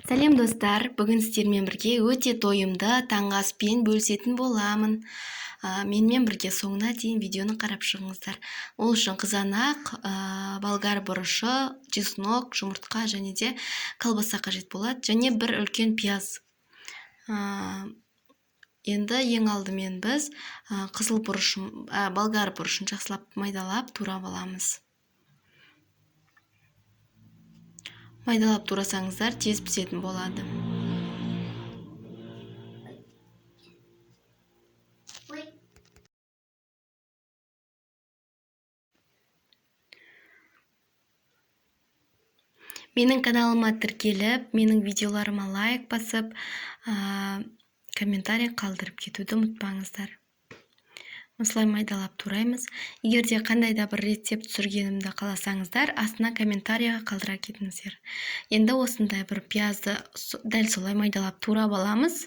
Сәлем достар, бүгін сіздермен бірге өте тойымды таңғы аспен бөлісетін боламын. Менімен бірге соңына дейін видеоны қарап шығыңыздар. Ол үшін қызанақ, болгар бұрышы, чеснок, жұмыртқа және де колбаса қажет болады, және бір үлкен пияз. Енді ең алдымен біз қызыл бұрышын, болгар бұрышын жақсылап майдалап турап аламыз. Майдалап турасаңыздар тез пісетін болады. Менің каналыма тіркеліп, менің видеоларыма лайк басып, комментарий қалдырып кетуді ұмытпаңыздар. Осылай майдалап тураймыз. Егер де қандай да бір рецепт түсіргенімді қаласаңыздар, астына комментарийға қалдыра кетіңіздер. Енді осындай бір пиязды дәл солай майдалап турап аламыз.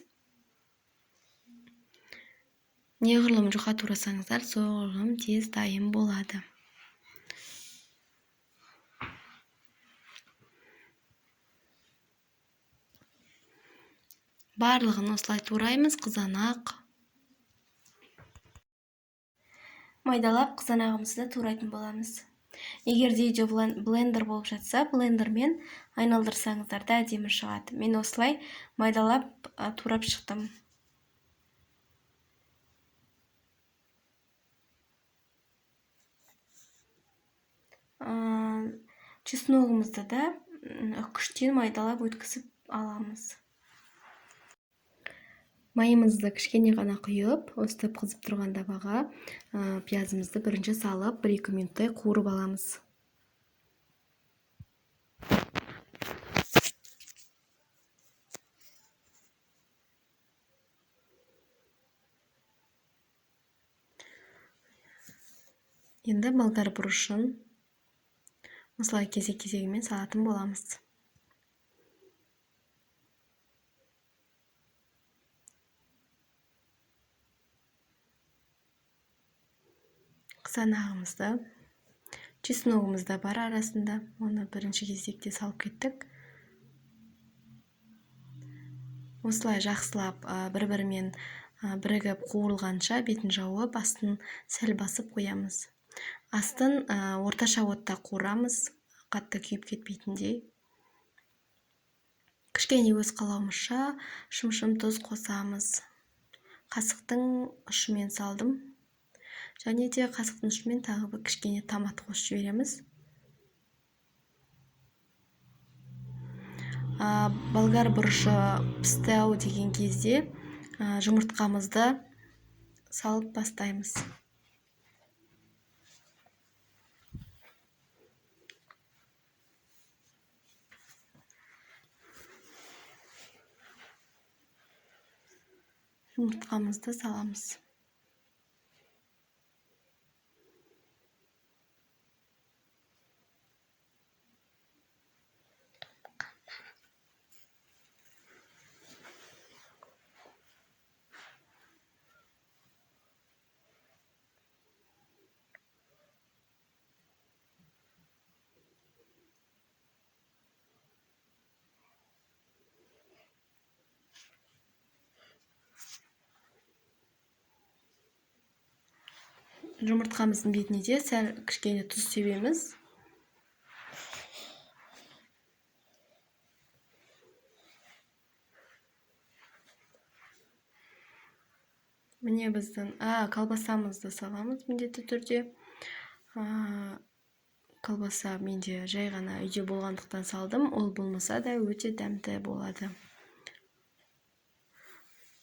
Неғұрлым жұқа турасаңыздар, соғұрлым тез дайын болады. Барлығын осылай тураймыз. Қызанақ майдалап қызанағымызды турайтын боламыз. Егер де үйде блендер болып жатса, блендермен айналдырсаңыздар да әдемі шығады. Мен осылай майдалап турап шықтым. Чесногымызды да үккіштен майдалап өткізіп аламыз. Майымызды кішкене ғана құйып, өстіп қызып тұрған табаға пиязымызды бірінші салып, 1-2 минуттай қуырып аламыз. Енді болгар бұрышын осылай кезек-кезегімен салатын боламыз. Қызанағымызды, чесногымызда бар арасында, оны бірінші кезекте салып кеттік. Осылай жақсылап бір-бірімен бірігіп қуырылғанша бетін жауып, астын сәл басып қоямыз. Астын орташа отта қуырамыз, қатты күйіп кетпейтіндей. Кішкене өз қалауымызша шым-шым тұз қосамыз. Қасықтың ұшымен салдым. Және де қасықтың ұшымен тағы бір кішкене томат қосып жібереміз. Болгар бұрышы пісті-ау деген кезде жұмыртқамызды салып бастаймыз. Жұмыртқамызды саламыз. Жұмыртқамыздың бетіне де сәл кішкене тұз себеміз. Міне біздің колбасамызды саламыз міндетті түрде. Колбаса менде жай ғана үйде болғандықтан салдым. Ол болмаса да өте дәмді болады.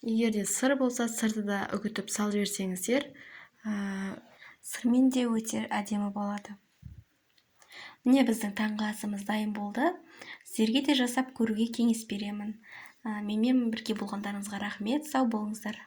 Егер де сыр болса, сырды да үгітіп салып жіберсеңіздер, сырмен де өте әдемі болады. Міне біздің таңғы асымыз дайын болды. Сіздерге де жасап көруге кеңес беремін. Менімен бірге болғандарыңызға рахмет, сау болыңыздар.